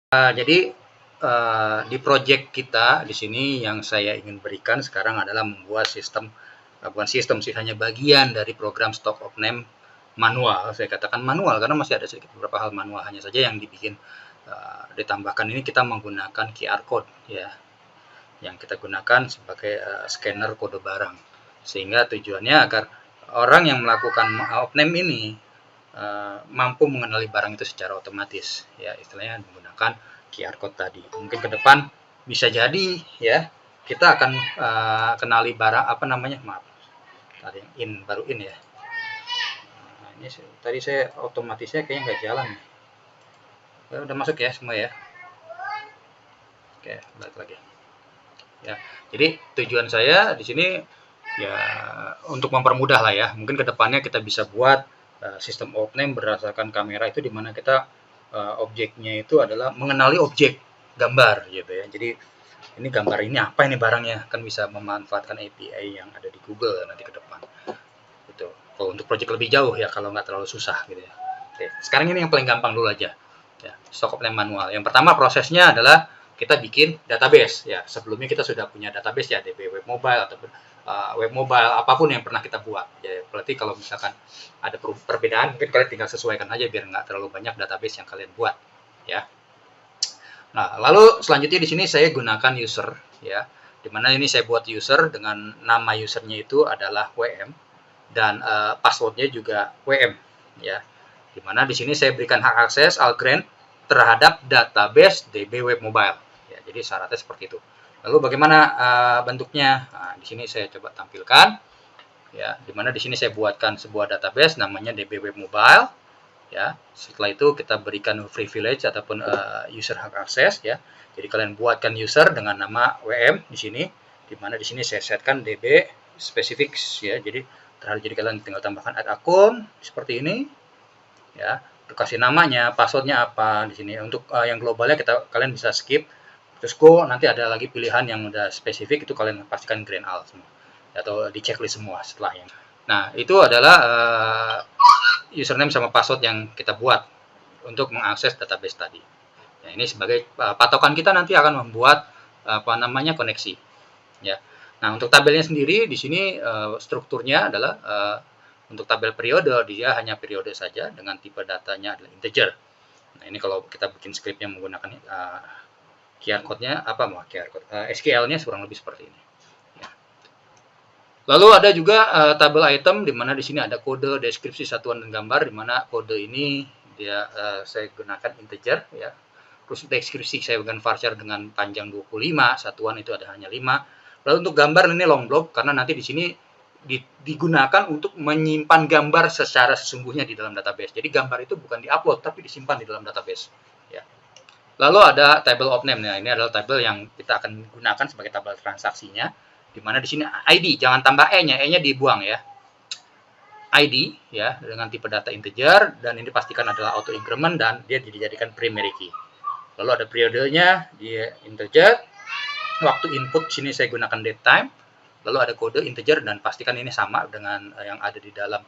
Jadi di project kita di sini yang saya ingin berikan sekarang adalah membuat sistem, bukan sistem sih, hanya bagian dari program stock of name manual. Saya katakan manual karena masih ada sedikit beberapa hal manual, hanya saja yang dibikin ditambahkan ini kita menggunakan QR code ya, yang kita gunakan sebagai scanner kode barang, sehingga tujuannya agar orang yang melakukan of name ini mampu mengenali barang itu secara otomatis ya, istilahnya menggunakan QR code tadi. Mungkin ke depan bisa jadi ya kita akan kenali barang apa namanya, maaf tadi baru in ya. Nah, ini tadi saya otomatisnya kayaknya nggak jalan. Ya, udah masuk ya semua ya. Oke, balik lagi. Ya, jadi tujuan saya di sini ya untuk mempermudah lah ya. Mungkin kedepannya kita bisa buat sistem of name berdasarkan kamera itu, dimana kita objeknya itu adalah mengenali objek gambar gitu ya. Jadi ini gambar ini apa ini barangnya, kan bisa memanfaatkan API yang ada di Google nanti ke depan. Gitu. Kalau untuk project lebih jauh ya, kalau nggak terlalu susah gitu ya. Oke, sekarang ini yang paling gampang dulu aja. Ya, stock of name manual. Yang pertama prosesnya adalah kita bikin database ya. Sebelumnya kita sudah punya database ya, DB web mobile ataupun web mobile apapun yang pernah kita buat. Ya, berarti kalau misalkan ada perbedaan mungkin kalian tinggal sesuaikan aja biar nggak terlalu banyak database yang kalian buat ya. Nah, lalu selanjutnya di sini saya gunakan user ya. Dimana ini saya buat user dengan nama usernya itu adalah WM dan passwordnya juga WM ya. Dimana di sini saya berikan hak akses Algrant terhadap database DB Web Mobile. Ya, jadi syaratnya seperti itu. Lalu bagaimana bentuknya? Nah, di sini saya coba tampilkan. Ya, dimana di sini saya buatkan sebuah database namanya DB Web Mobile. Ya, setelah itu kita berikan privilege ataupun user hak akses ya. Jadi kalian buatkan user dengan nama WM di sini, dimana di sini saya setkan DB specifics ya. Jadi kalian tinggal tambahkan add akun seperti ini ya, kasih namanya, passwordnya apa di sini. Untuk yang globalnya kalian bisa skip, terus go, nanti ada lagi pilihan yang udah spesifik itu kalian pastikan green all semua atau di checklist semua setelahnya. Nah, itu adalah username sama password yang kita buat untuk mengakses database tadi. Nah, ini sebagai patokan kita nanti akan membuat apa namanya koneksi. Ya. Nah, untuk tabelnya sendiri di sini strukturnya adalah untuk tabel periode dia hanya periode saja dengan tipe datanya adalah integer. Nah, ini kalau kita bikin scriptnya menggunakan QR code-nya apa mau QR code SQL-nya kurang lebih seperti ini. Lalu ada juga tabel item di mana di sini ada kode, deskripsi, satuan dan gambar, di mana kode ini dia saya gunakan integer ya. Terus deskripsi saya gunakan varchar dengan panjang 25, satuan itu ada hanya 5. Lalu untuk gambar ini long block karena nanti di sini digunakan untuk menyimpan gambar secara sesungguhnya di dalam database. Jadi gambar itu bukan diupload tapi disimpan di dalam database ya. Lalu ada table of name. Nah, ini adalah tabel yang kita akan gunakan sebagai tabel transaksinya. Di mana di sini ID, jangan tambah E-nya, E-nya dibuang ya. ID ya dengan tipe data integer dan ini pastikan adalah auto increment dan dia dijadikan primary key. Lalu ada periodenya di integer. Waktu input sini saya gunakan date time. Lalu ada kode integer dan pastikan ini sama dengan yang ada di dalam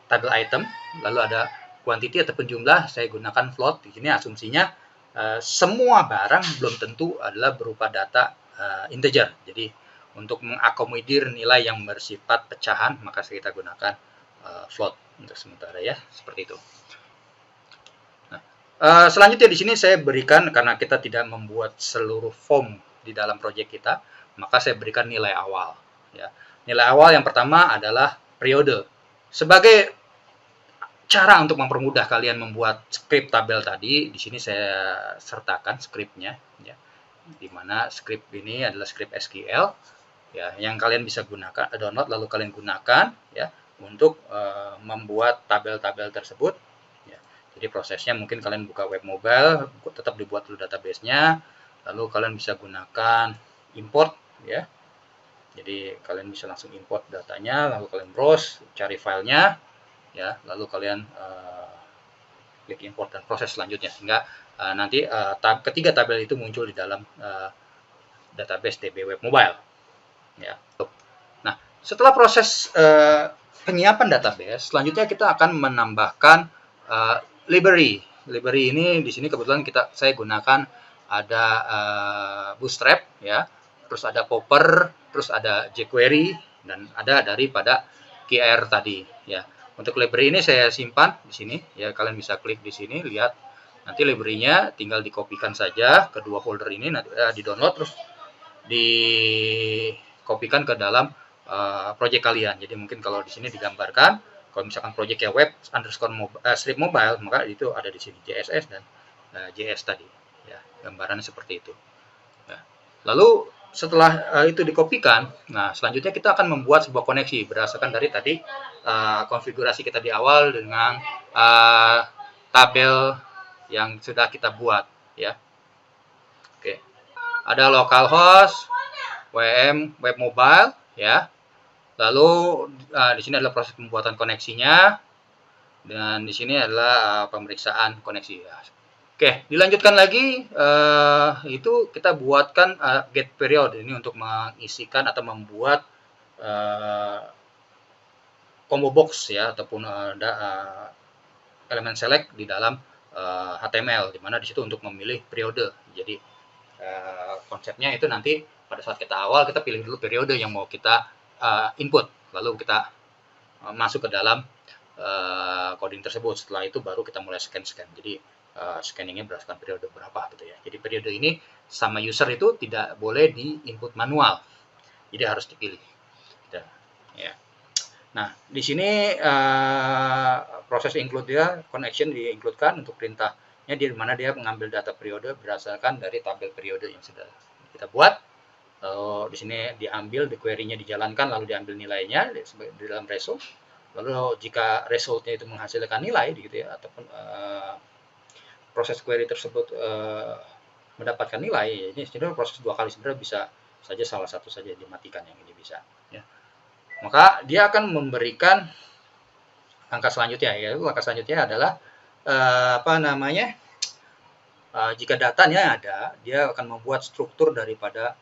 tabel item. Lalu ada quantity ataupun jumlah saya gunakan float. Di sini asumsinya semua barang belum tentu adalah berupa data integer. Jadi untuk mengakomodir nilai yang bersifat pecahan maka kita gunakan float untuk sementara ya, seperti itu. Nah, selanjutnya di sini saya berikan karena kita tidak membuat seluruh form di dalam project kita, maka saya berikan nilai awal ya. Nilai awal yang pertama adalah periode. Sebagai cara untuk mempermudah kalian membuat script tabel tadi, di sini saya sertakan scriptnya ya. Di mana script ini adalah script SQL ya yang kalian bisa gunakan, download lalu kalian gunakan ya untuk membuat tabel-tabel tersebut ya. Jadi prosesnya mungkin kalian buka web mobile, tetap dibuat dulu database-nya, lalu kalian bisa gunakan import ya. Jadi kalian bisa langsung import datanya, lalu kalian browse, cari filenya ya, lalu kalian klik import dan proses selanjutnya sehingga nanti ketiga tabel itu muncul di dalam database DB Web Mobile ya. Nah, setelah proses penyiapan database, selanjutnya kita akan menambahkan library library ini di sini kebetulan saya gunakan ada Bootstrap ya, terus ada Popper, terus ada jQuery, dan ada daripada QR tadi ya. Untuk library ini saya simpan di sini ya, kalian bisa klik di sini lihat. Nanti library-nya tinggal dikopikan saja ke dua folder ini, nanti di-download terus dikopikan ke dalam project kalian. Jadi mungkin kalau di sini digambarkan, kalau misalkan project ya web strip mobile, maka itu ada di sini CSS dan JS tadi. Ya, gambarannya seperti itu. Ya. Lalu setelah itu dikopikan, nah selanjutnya kita akan membuat sebuah koneksi berdasarkan dari tadi konfigurasi kita di awal dengan tabel yang sudah kita buat ya. Oke. Ada localhost, WM web mobile ya. Lalu di sini adalah proses pembuatan koneksinya, dan di sini adalah pemeriksaan koneksi ya. Oke, dilanjutkan lagi, itu kita buatkan get period ini untuk mengisikan atau membuat combo box ya, ataupun elemen select di dalam HTML, di mana di situ untuk memilih periode. Jadi konsepnya itu nanti pada saat kita awal kita pilih dulu periode yang mau kita input, lalu kita masuk ke dalam coding tersebut. Setelah itu baru kita mulai scan. Jadi scanningnya berdasarkan periode berapa gitu ya. Jadi periode ini sama user itu tidak boleh di input manual, jadi harus dipilih. Ya. Nah, di sini proses include dia connection di-includekan untuk perintahnya, di mana dia mengambil data periode berdasarkan dari tabel periode yang sudah kita buat. Di sini diambil, di query-nya dijalankan, lalu diambil nilainya di dalam result. Lalu jika resultnya itu menghasilkan nilai gitu ya, ataupun proses query tersebut mendapatkan nilai, ini sebenarnya proses dua kali, sebenarnya bisa saja salah satu saja dimatikan, yang ini bisa ya. Maka dia akan memberikan langkah selanjutnya, yaitu langkah selanjutnya adalah jika datanya ada, dia akan membuat struktur daripada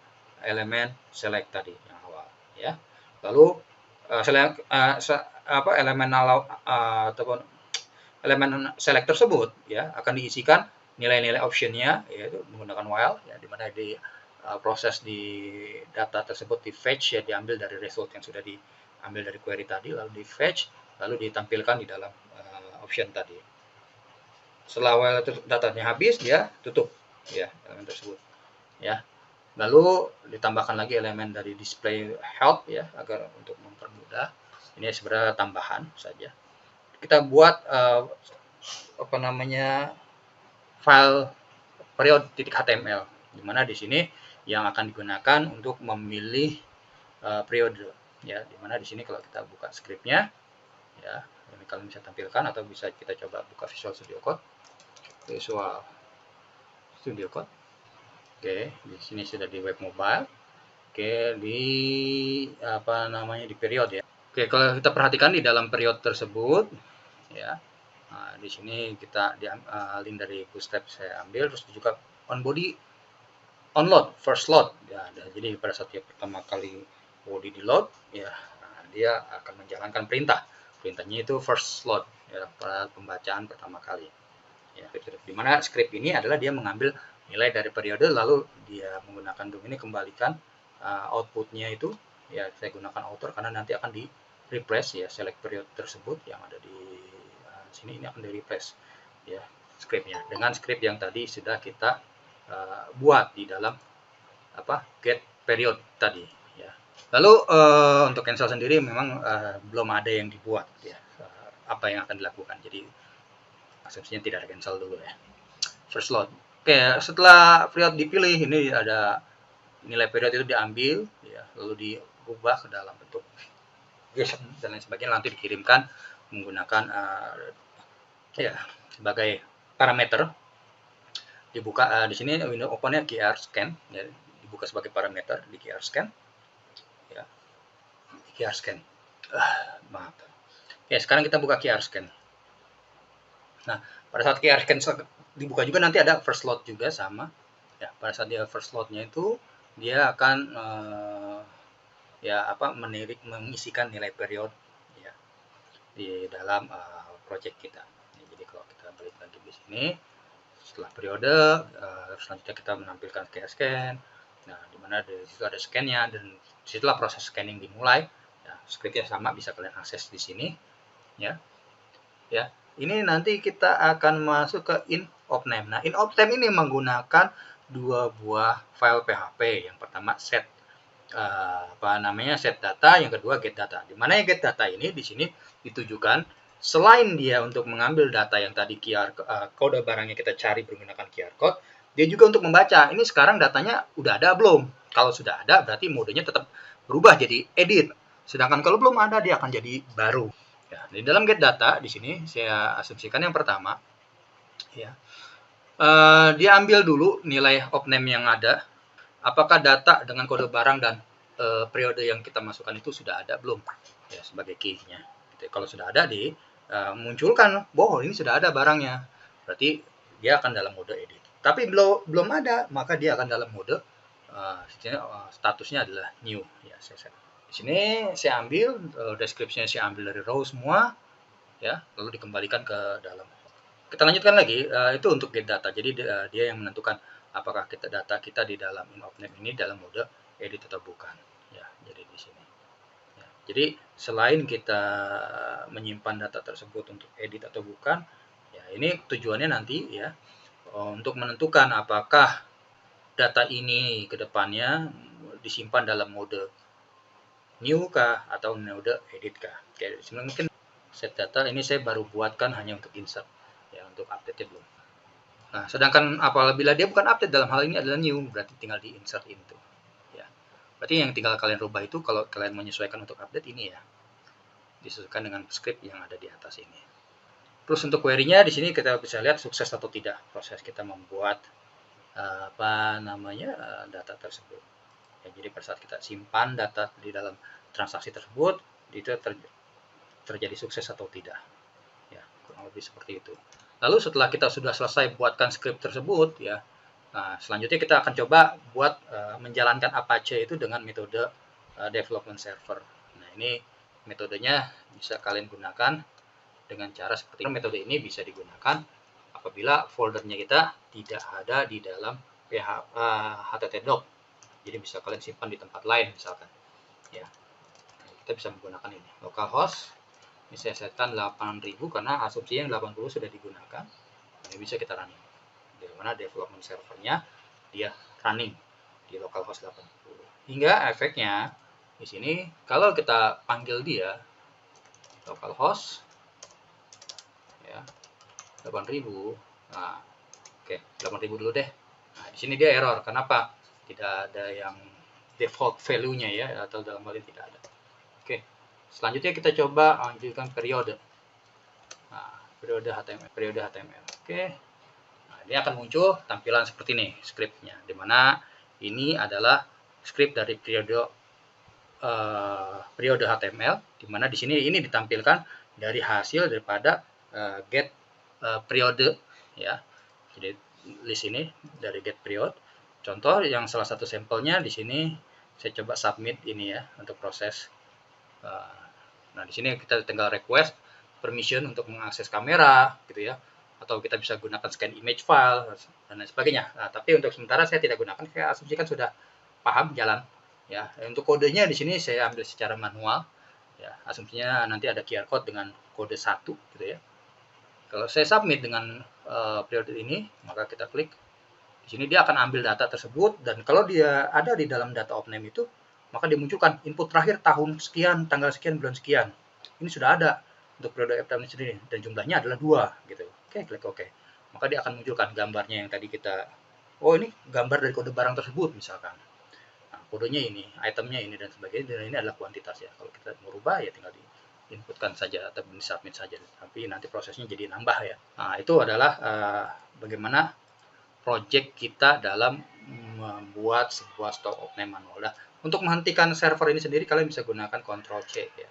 elemen select tadi yang awal ya. Lalu elemen select tersebut ya akan diisikan nilai-nilai optionnya, yaitu menggunakan while ya, di mana di proses di data tersebut di fetch ya, diambil dari result yang sudah diambil dari query tadi, lalu di fetch, lalu ditampilkan di dalam option tadi. Setelah while datanya habis, dia tutup ya elemen tersebut ya. Lalu ditambahkan lagi elemen dari display help ya, agar untuk mempermudah. Ini sebenarnya tambahan saja. Kita buat file period.html, di mana di sini yang akan digunakan untuk memilih periode ya, di mana di sini kalau kita buka scriptnya ya, ini kalian bisa tampilkan atau bisa kita coba buka Visual Studio Code. Oke, di sini sudah di web mobile. Oke, di di period ya. Oke, kalau kita perhatikan di dalam period tersebut ya, di sini kita link dari Bootstrap saya ambil, terus juga on body on load first load ya. Jadi pada saat dia pertama kali body di load ya, dia akan menjalankan perintahnya itu first load ya, pada pembacaan pertama kali ya. Dimana script ini adalah dia mengambil nilai dari periode, lalu dia menggunakan doom ini kembalikan outputnya itu ya, saya gunakan outer karena nanti akan di replace ya, select period tersebut yang ada di sini, ini akan di replace ya scriptnya dengan script yang tadi sudah kita buat di dalam get period tadi ya. Lalu untuk cancel sendiri memang belum ada yang dibuat ya, apa yang akan dilakukan, jadi asumsinya tidak ada cancel dulu ya. First load. Oke, setelah period dipilih, ini ada nilai period itu diambil ya, lalu diubah ke dalam bentuk JSON dan lain sebagainya, nanti dikirimkan menggunakan ya sebagai parameter. Dibuka di sini window opennya QR scan ya, dibuka sebagai parameter di QR scan ya, QR scan. Maaf. Oke, sekarang kita buka QR scan. Nah, pada saat QR scan dibuka juga nanti ada first load juga sama ya. Pada saat dia first loadnya itu dia akan mengisikan nilai period ya di dalam project kita ya. Jadi kalau kita klik lagi di sini. Setelah periode, selanjutnya kita menampilkan scan. Nah, dimana di situ ada scan-nya, dan disitulah proses scanning dimulai. Ya, script-nya sama, bisa kalian akses di sini. Ya, ya. Ini nanti kita akan masuk ke in-of-name. Nah, in-of-name ini menggunakan dua buah file PHP. Yang pertama set set data, yang kedua get data. Di mana get data ini di sini ditujukan selain dia untuk mengambil data yang tadi kode barangnya kita cari menggunakan QR code, dia juga untuk membaca. Ini sekarang datanya udah ada belum? Kalau sudah ada, berarti modenya tetap berubah jadi edit. Sedangkan kalau belum ada, dia akan jadi baru. Ya, di dalam get data di sini saya asumsikan yang pertama, ya, dia ambil dulu nilai of name yang ada. Apakah data dengan kode barang dan periode yang kita masukkan itu sudah ada belum? Ya, sebagai key-nya. Kalau sudah ada, munculkan, oh ini sudah ada barangnya. Berarti dia akan dalam mode edit. Tapi belum ada, maka dia akan dalam mode statusnya adalah new. Ya, saya set. Di sini saya ambil deskripsinya, saya ambil dari row semua, ya, lalu dikembalikan ke dalam. Kita lanjutkan lagi, itu untuk get data. Jadi dia yang menentukan apakah data kita di dalam in-of-name ini dalam mode edit atau bukan. Ya, jadi di sini. Ya, jadi selain kita menyimpan data tersebut untuk edit atau bukan, ya ini tujuannya nanti ya untuk menentukan apakah data ini ke depannya disimpan dalam mode new kah atau mode edit kah. Oke, mungkin set data ini saya baru buatkan hanya untuk insert, ya, untuk update-nya belum. Nah, sedangkan apabila dia bukan update, dalam hal ini adalah new, berarti tinggal di insert into. Ya. Berarti yang tinggal kalian rubah itu kalau kalian menyesuaikan untuk update ini, ya, disesuaikan dengan script yang ada di atas ini. Terus untuk query-nya di sini kita bisa lihat sukses atau tidak proses kita membuat data tersebut. Ya, jadi pada saat kita simpan data di dalam transaksi tersebut, itu terjadi sukses atau tidak. Ya, kurang lebih seperti itu. Lalu setelah kita sudah selesai buatkan script tersebut, ya, nah, selanjutnya kita akan coba buat menjalankan Apache itu dengan metode development server. Nah, ini metodenya bisa kalian gunakan dengan cara seperti ini. Metode ini bisa digunakan apabila foldernya kita tidak ada di dalam httdoc. Jadi bisa kalian simpan di tempat lain misalkan. Ya, kita bisa menggunakan ini localhost. Ini saya setkan 8000 karena asumsi yang 80 sudah digunakan. Ini bisa kita running. Di mana development servernya dia running di localhost 80. Hingga efeknya di sini kalau kita panggil dia localhost, ya, 8000. Nah, oke, 8000 dulu deh. Nah, di sini dia error. Kenapa? Tidak ada yang default value-nya, ya, atau dalam hal ini tidak ada. Oke. Selanjutnya kita coba lanjutkan periode. Nah, periode HTML. Oke. Nah, ini akan muncul tampilan seperti ini script-nya, di mana ini adalah script dari periode HTML, di mana di sini ini ditampilkan dari hasil daripada get periode, ya. Jadi list ini dari get period. Contoh yang salah satu sampelnya di sini saya coba submit ini, ya, untuk proses. Nah, di sini kita tinggal request permission untuk mengakses kamera, gitu ya, atau kita bisa gunakan scan image file dan lain sebagainya. Nah, tapi untuk sementara saya tidak gunakan. Saya asumsikan sudah paham jalan, ya. Untuk kodenya di sini saya ambil secara manual, ya. Asumsinya nanti ada QR code dengan kode 1, gitu ya. Kalau saya submit dengan periode ini, maka kita klik. Di sini dia akan ambil data tersebut, dan kalau dia ada di dalam data of name itu, maka dimunculkan input terakhir tahun sekian, tanggal sekian, bulan sekian. Ini sudah ada untuk periode FTM sendiri, dan jumlahnya adalah 2, gitu. Oke, klik OK. Maka dia akan munculkan gambarnya yang tadi kita, oh ini gambar dari kode barang tersebut misalkan. Nah, kodenya ini, itemnya ini, dan sebagainya, dan ini adalah kuantitas, ya. Kalau kita merubah, ya tinggal diinputkan saja atau submit saja, tapi nanti prosesnya jadi nambah, ya. Nah, itu adalah bagaimana project kita dalam membuat sebuah stock of name manual. Nah, untuk menghentikan server ini sendiri kalian bisa gunakan Ctrl C, ya.